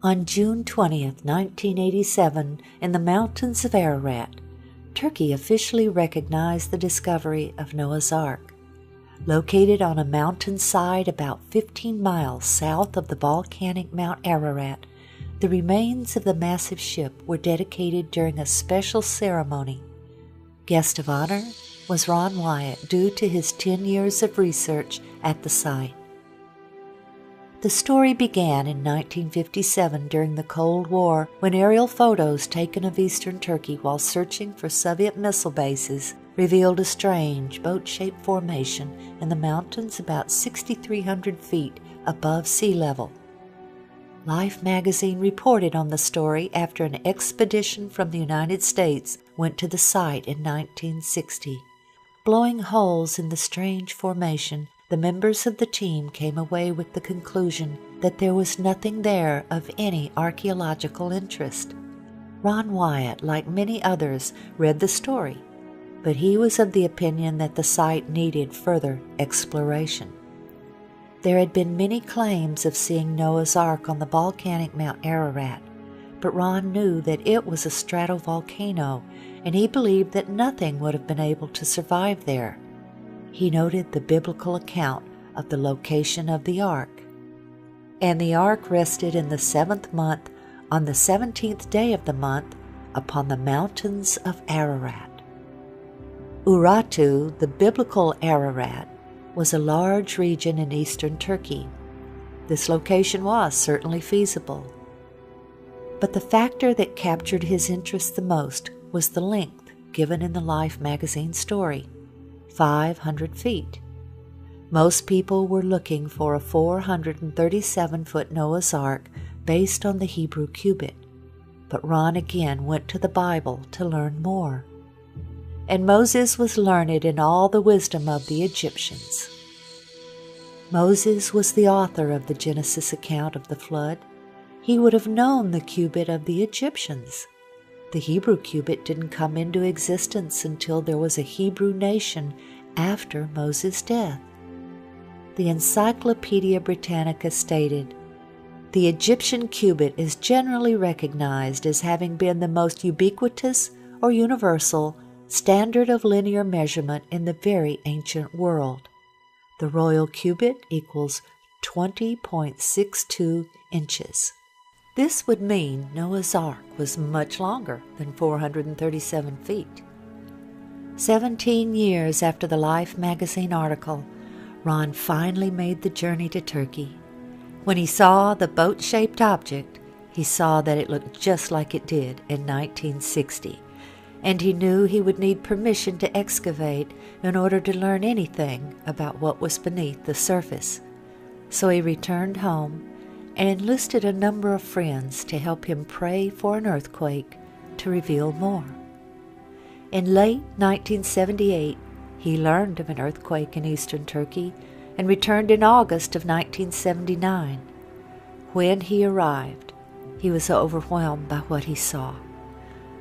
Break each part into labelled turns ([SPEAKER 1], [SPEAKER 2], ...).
[SPEAKER 1] On June 20th, 1987, in the mountains of Ararat, Turkey officially recognized the discovery of Noah's Ark. Located on a mountainside about 15 miles south of the volcanic Mount Ararat, the remains of the massive ship were dedicated during a special ceremony. Guest of honor was Ron Wyatt due to his 10 years of research at the site. The story began in 1957 during the Cold War when aerial photos taken of eastern Turkey while searching for Soviet missile bases revealed a strange boat-shaped formation in the mountains about 6,300 feet above sea level. Life magazine reported on the story after an expedition from the United States went to the site in 1960. Blowing holes in the strange formation, the members of the team came away with the conclusion that there was nothing there of any archaeological interest. Ron Wyatt, like many others, read the story, but he was of the opinion that the site needed further exploration. There had been many claims of seeing Noah's Ark on the volcanic Mount Ararat, but Ron knew that it was a stratovolcano, and he believed that nothing would have been able to survive there. He noted the biblical account of the location of the ark. And the ark rested in the 7th month, on the 17th day of the month, upon the mountains of Ararat. Urartu, the biblical Ararat, was a large region in eastern Turkey. This location was certainly feasible. But the factor that captured his interest the most was the length given in the Life magazine story. 500 feet. Most people were looking for a 437-foot Noah's Ark based on the Hebrew cubit, but Ron again went to the Bible to learn more. And Moses was learned in all the wisdom of the Egyptians. Moses was the author of the Genesis account of the flood. He would have known the cubit of the Egyptians. The Hebrew cubit didn't come into existence until there was a Hebrew nation after Moses' death. The Encyclopedia Britannica stated, "The Egyptian cubit is generally recognized as having been the most ubiquitous or universal standard of linear measurement in the very ancient world. The royal cubit equals 20.62 inches. This would mean Noah's Ark was much longer than 437 feet. 17 years after the Life magazine article, Ron finally made the journey to Turkey. When he saw the boat-shaped object, he saw that it looked just like it did in 1960, and he knew he would need permission to excavate in order to learn anything about what was beneath the surface. So he returned home and enlisted a number of friends to help him pray for an earthquake to reveal more. In late 1978, he learned of an earthquake in eastern Turkey and returned in August of 1979. When he arrived, he was overwhelmed by what he saw.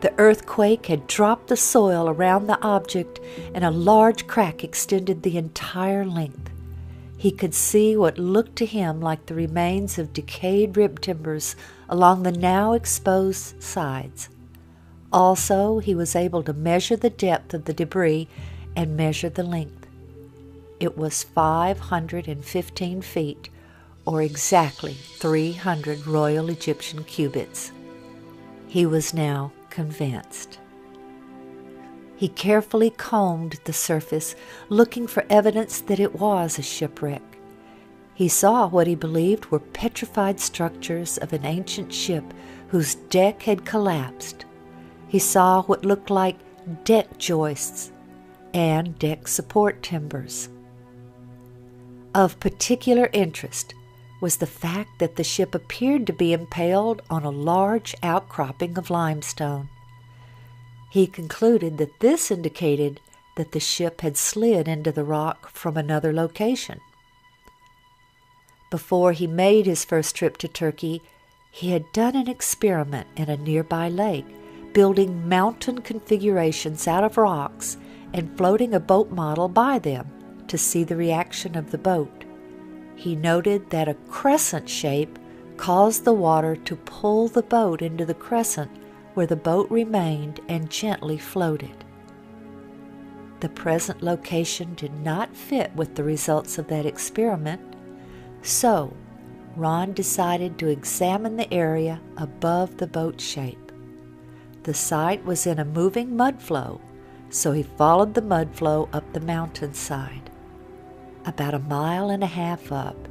[SPEAKER 1] The earthquake had dropped the soil around the object, and a large crack extended the entire length. He could see what looked to him like the remains of decayed rib timbers along the now exposed sides. Also, he was able to measure the depth of the debris and measure the length. It was 515 feet, or exactly 300 Royal Egyptian cubits. He was now convinced. He carefully combed the surface, looking for evidence that it was a shipwreck. He saw what he believed were petrified structures of an ancient ship whose deck had collapsed. He saw what looked like deck joists and deck support timbers. Of particular interest was the fact that the ship appeared to be impaled on a large outcropping of limestone. He concluded that this indicated that the ship had slid into the rock from another location. Before he made his first trip to Turkey, he had done an experiment in a nearby lake, building mountain configurations out of rocks and floating a boat model by them to see the reaction of the boat. He noted that a crescent shape caused the water to pull the boat into the crescent where the boat remained and gently floated. The present location did not fit with the results of that experiment, so Ron decided to examine the area above the boat shape. The site was in a moving mud flow, so he followed the mud flow up the mountainside. About 1.5 miles up,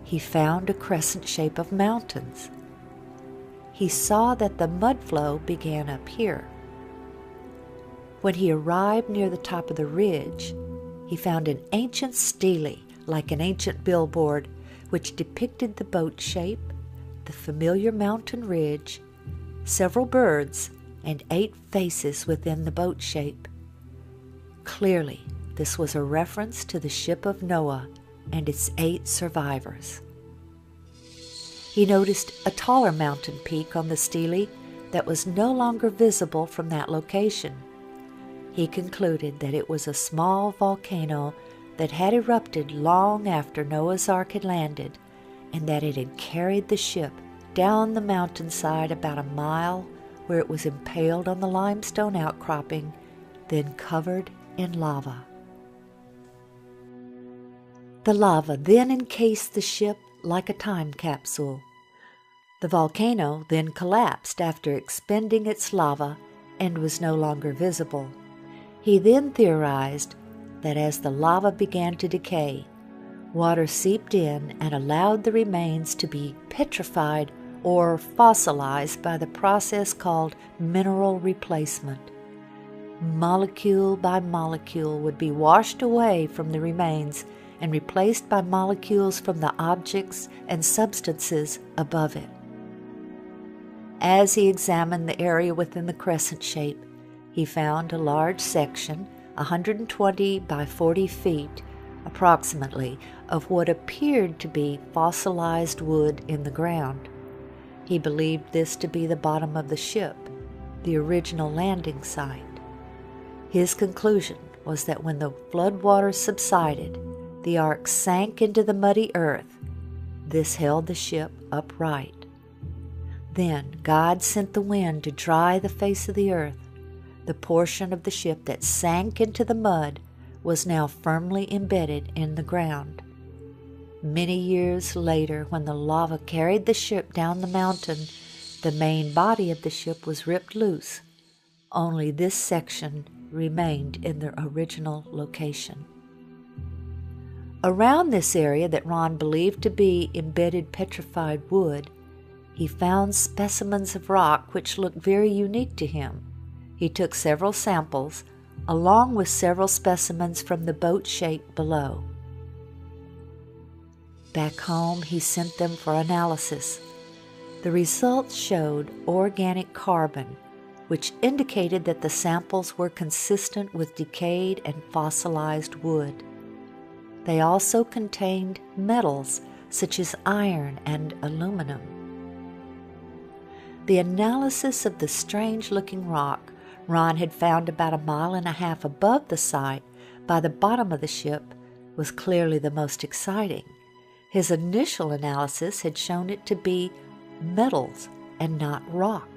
[SPEAKER 1] he found a crescent shape of mountains. He saw that the mud flow began up here. When he arrived near the top of the ridge, he found an ancient stele, like an ancient billboard, which depicted the boat shape, the familiar mountain ridge, several birds, and 8 faces within the boat shape. Clearly, this was a reference to the ship of Noah and its 8 survivors. He noticed a taller mountain peak on the stele that was no longer visible from that location. He concluded that it was a small volcano that had erupted long after Noah's Ark had landed, and that it had carried the ship down the mountainside about 1 mile, where it was impaled on the limestone outcropping, then covered in lava. The lava then encased the ship like a time capsule. The volcano then collapsed after expending its lava and was no longer visible. He then theorized that as the lava began to decay, water seeped in and allowed the remains to be petrified or fossilized by the process called mineral replacement. Molecule by molecule would be washed away from the remains and replaced by molecules from the objects and substances above it. As he examined the area within the crescent shape, he found a large section, 120 by 40 feet, approximately, of what appeared to be fossilized wood in the ground. He believed this to be the bottom of the ship, the original landing site. His conclusion was that when the floodwaters subsided, the ark sank into the muddy earth. This held the ship upright. Then God sent the wind to dry the face of the earth. The portion of the ship that sank into the mud was now firmly embedded in the ground. Many years later, when the lava carried the ship down the mountain, the main body of the ship was ripped loose. Only this section remained in their original location. Around this area that Ron believed to be embedded petrified wood, he found specimens of rock which looked very unique to him. He took several samples, along with several specimens from the boat shape below. Back home, he sent them for analysis. The results showed organic carbon, which indicated that the samples were consistent with decayed and fossilized wood. They also contained metals such as iron and aluminum. The analysis of the strange-looking rock Ron had found about 1.5 miles above the site by the bottom of the ship was clearly the most exciting. His initial analysis had shown it to be metals and not rock.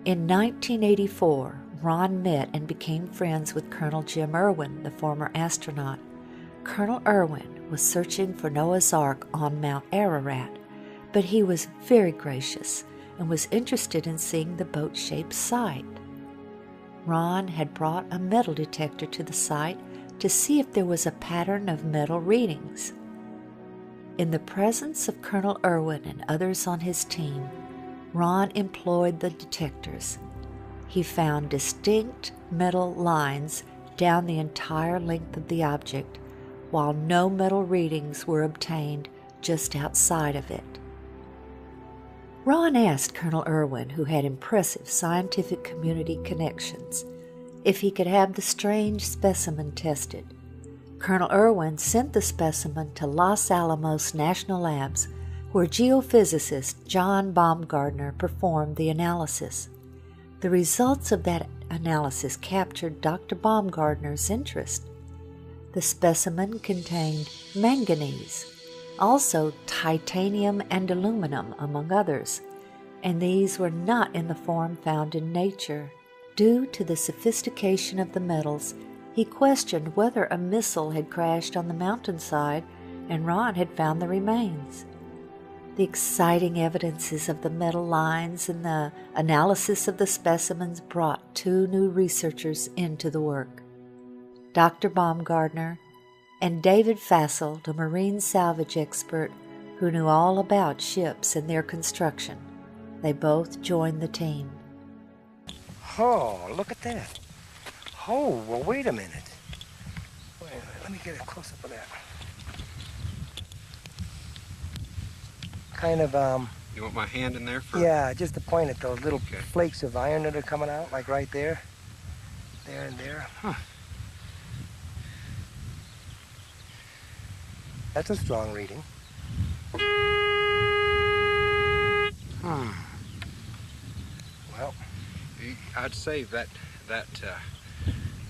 [SPEAKER 1] In 1984, Ron met and became friends with Colonel Jim Irwin, the former astronaut. Colonel Irwin was searching for Noah's Ark on Mount Ararat, but he was very gracious and was interested in seeing the boat-shaped site. Ron had brought a metal detector to the site to see if there was a pattern of metal readings. In the presence of Colonel Irwin and others on his team, Ron employed the detectors. He found distinct metal lines down the entire length of the object, while no metal readings were obtained just outside of it. Ron asked Colonel Irwin, who had impressive scientific community connections, if he could have the strange specimen tested. Colonel Irwin sent the specimen to Los Alamos National Labs, where geophysicist John Baumgartner performed the analysis. The results of that analysis captured Dr. Baumgartner's interest. The specimen contained manganese, also titanium and aluminum, among others, and these were not in the form found in nature. Due to the sophistication of the metals, he questioned whether a missile had crashed on the mountainside and Ron had found the remains. The exciting evidences of the metal lines and the analysis of the specimens brought two new researchers into the work. Dr. Baumgardner and David Fasold, a marine salvage expert who knew all about ships and their construction. They both joined the team.
[SPEAKER 2] Oh, look at that. Oh, well, wait a minute. Wait a minute, let me get a close-up of that. Kind of,
[SPEAKER 3] You want my hand in there for?
[SPEAKER 2] Yeah, just to point at those little flakes of iron that are coming out, like right there. There and there. Huh. That's a strong reading. Well,
[SPEAKER 3] I'd say that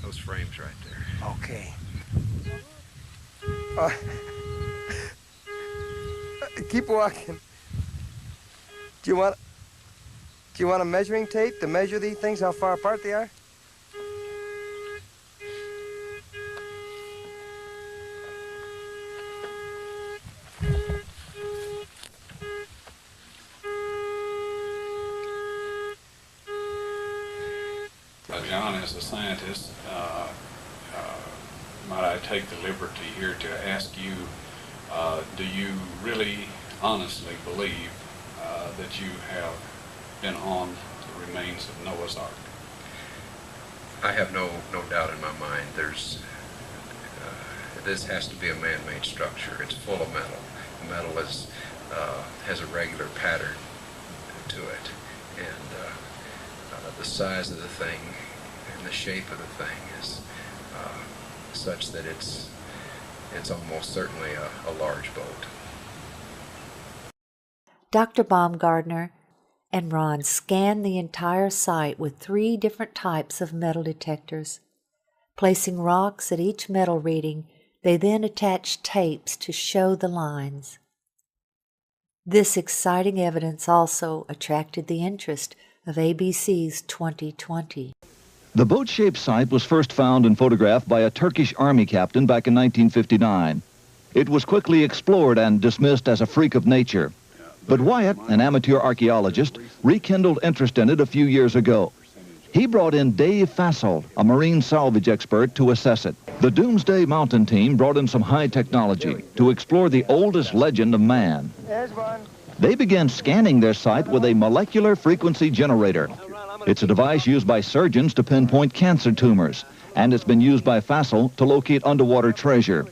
[SPEAKER 3] those frames right there.
[SPEAKER 2] Okay. Keep walking. Do you want a measuring tape to measure these things, how far apart they are?
[SPEAKER 4] John, as a scientist, might I take the liberty here to ask you, do you really honestly believe that you have been on the remains of Noah's Ark?
[SPEAKER 3] I have no doubt in my mind. This has to be a man-made structure. It's full of metal. The metal has a regular pattern to it, and the size of the thing and the shape of the thing is such that it's almost certainly a large boat.
[SPEAKER 1] Dr. Baumgardner and Ron scanned the entire site with 3 different types of metal detectors. Placing rocks at each metal reading, they then attached tapes to show the lines. This exciting evidence also attracted the interest of ABC's 2020.
[SPEAKER 5] The boat-shaped site was first found and photographed by a Turkish army captain back in 1959. It was quickly explored and dismissed as a freak of nature. But Wyatt, an amateur archaeologist, rekindled interest in it a few years ago. He brought in Dave Fasold, a marine salvage expert, to assess it. The Doomsday Mountain team brought in some high technology to explore the oldest legend of man. They began scanning their site with a molecular frequency generator. It's a device used by surgeons to pinpoint cancer tumors, and it's been used by Fasold to locate underwater treasure.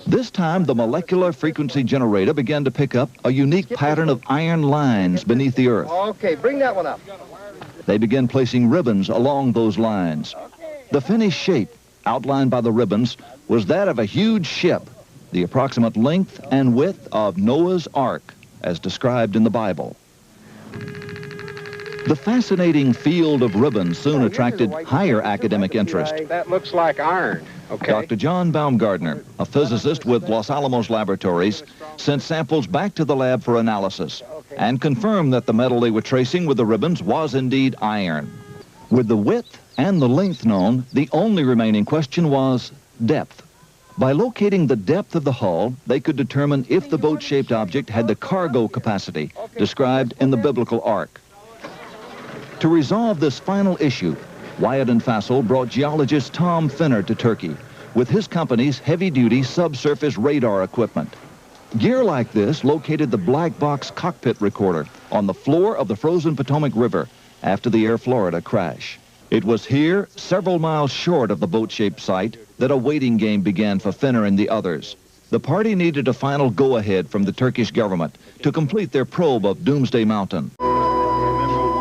[SPEAKER 5] This time, the molecular frequency generator began to pick up a unique pattern of iron lines beneath the earth.
[SPEAKER 2] Okay, bring that one up.
[SPEAKER 5] They began placing ribbons along those lines. The finished shape, outlined by the ribbons, was that of a huge ship, the approximate length and width of Noah's Ark, as described in the Bible. The fascinating field of ribbons soon attracted higher academic interest.
[SPEAKER 4] That looks like iron. Okay.
[SPEAKER 5] Dr. John Baumgardner, a physicist with Los Alamos Laboratories, sent samples back to the lab for analysis and confirmed that the metal they were tracing with the ribbons was indeed iron. With the width and the length known, the only remaining question was depth. By locating the depth of the hull, they could determine if the boat-shaped object had the cargo capacity described in the biblical ark. To resolve this final issue, Wyatt and Fasold brought geologist Tom Finner to Turkey with his company's heavy-duty subsurface radar equipment. Gear like this located the black box cockpit recorder on the floor of the frozen Potomac River after the Air Florida crash. It was here, several miles short of the boat-shaped site, that a waiting game began for Finner and the others. The party needed a final go-ahead from the Turkish government to complete their probe of Doomsday Mountain.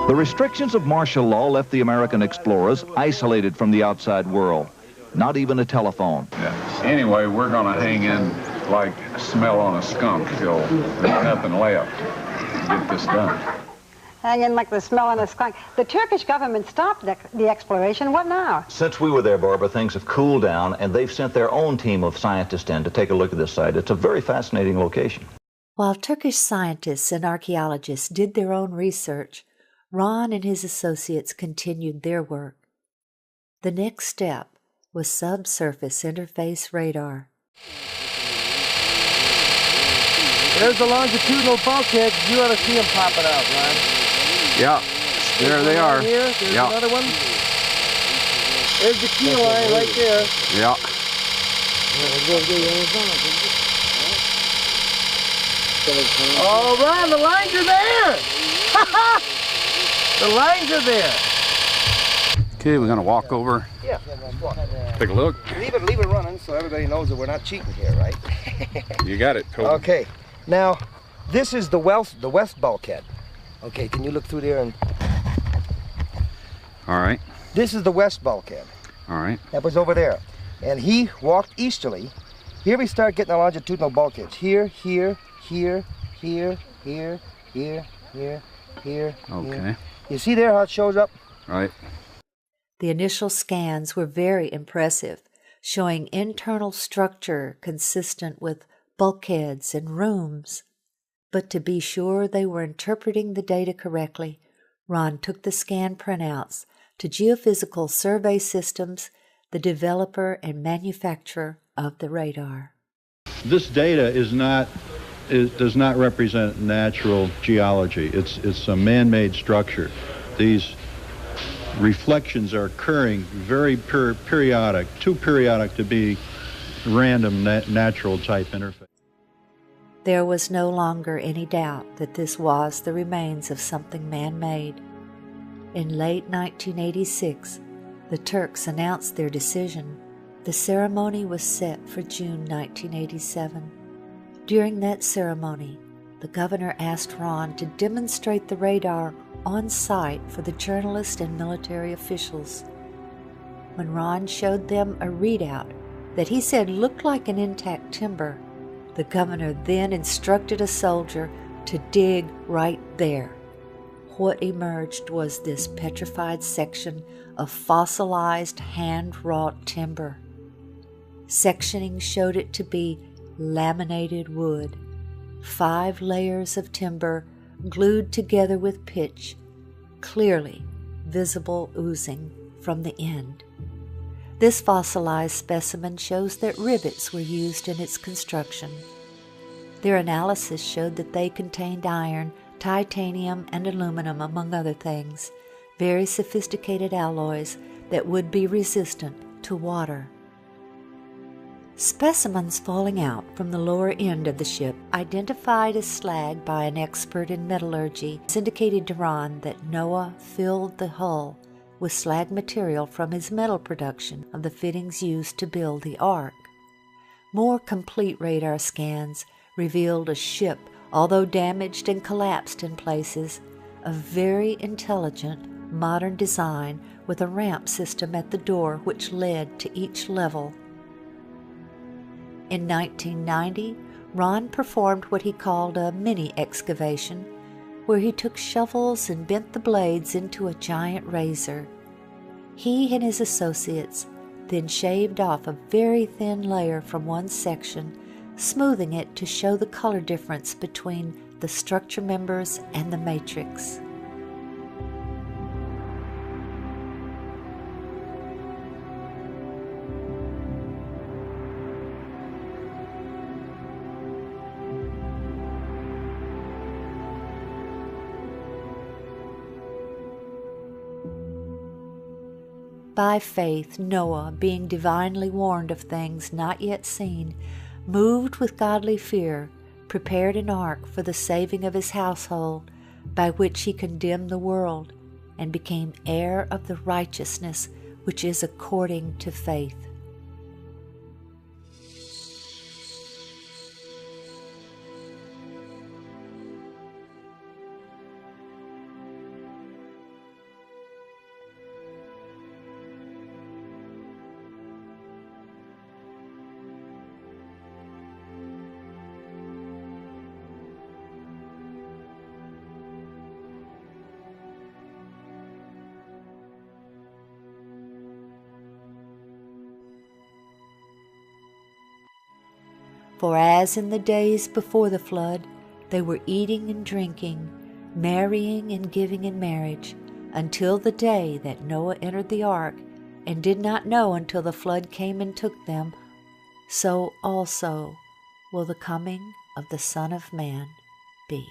[SPEAKER 5] The restrictions of martial law left the American explorers isolated from the outside world. Not even a telephone.
[SPEAKER 4] Yeah. Anyway, we're going to hang in like smell on a skunk till there's nothing left to get this done.
[SPEAKER 6] Hang in like the smell on a skunk. The Turkish government stopped the exploration. What now?
[SPEAKER 5] Since we were there, Barbara, things have cooled down, and they've sent their own team of scientists in to take a look at this site. It's a very fascinating location.
[SPEAKER 1] While Turkish scientists and archaeologists did their own research, Ron and his associates continued their work. The next step was subsurface interface radar.
[SPEAKER 2] There's the longitudinal bulkhead. You ought to see them popping out, Ron.
[SPEAKER 7] Yeah, there they are.
[SPEAKER 2] Here. There's
[SPEAKER 7] Yeah.
[SPEAKER 2] another one. There's the key line right there.
[SPEAKER 7] Yeah.
[SPEAKER 2] Oh, Ron, the lines are there! The lines are there.
[SPEAKER 7] Okay, we're gonna walk over,
[SPEAKER 2] Yeah, walk.
[SPEAKER 7] take a look.
[SPEAKER 2] Leave it running so everybody knows that we're not cheating here, right?
[SPEAKER 7] You got it, Toby.
[SPEAKER 2] Okay, now this is the west bulkhead. Okay, can you look through there and
[SPEAKER 7] All right,
[SPEAKER 2] this is the west bulkhead.
[SPEAKER 7] all right.
[SPEAKER 2] That was over there. And he walked easterly. Here we start getting the longitudinal bulkheads. Here, here, here, here, here, here, here, here.
[SPEAKER 7] Okay.
[SPEAKER 2] Here. You see there how it shows up?
[SPEAKER 7] Right.
[SPEAKER 1] The initial scans were very impressive, showing internal structure consistent with bulkheads and rooms. But to be sure they were interpreting the data correctly, Ron took the scan printouts to Geophysical Survey Systems, the developer and manufacturer of the radar.
[SPEAKER 8] This data does not represent natural geology. It's a man-made structure. These reflections are occurring very periodic, too periodic to be random natural type interface.
[SPEAKER 1] There was no longer any doubt that this was the remains of something man-made. In late 1986, the Turks announced their decision. The ceremony was set for June 1987. During that ceremony, the governor asked Ron to demonstrate the radar on site for the journalists and military officials. When Ron showed them a readout that he said looked like an intact timber, the governor then instructed a soldier to dig right there. What emerged was this petrified section of fossilized hand-wrought timber. Sectioning showed it to be laminated wood, 5 layers of timber glued together with pitch, clearly visible oozing from the end. This fossilized specimen shows that rivets were used in its construction. Their analysis showed that they contained iron, titanium, and aluminum, among other things, very sophisticated alloys that would be resistant to water. Specimens falling out from the lower end of the ship, identified as slag by an expert in metallurgy, indicated to Ron that Noah filled the hull with slag material from his metal production of the fittings used to build the Ark. More complete radar scans revealed a ship, although damaged and collapsed in places, of very intelligent, modern design with a ramp system at the door which led to each level. In 1990, Ron performed what he called a mini excavation, where he took shovels and bent the blades into a giant razor. He and his associates then shaved off a very thin layer from one section, smoothing it to show the color difference between the structure members and the matrix. By faith, Noah, being divinely warned of things not yet seen, moved with godly fear, prepared an ark for the saving of his household, by which he condemned the world, and became heir of the righteousness which is according to faith. For as in the days before the flood, They were eating and drinking, marrying and giving in marriage, until the day that Noah entered the ark, and did not know until the flood came and took them. So also will the coming of the Son of Man be.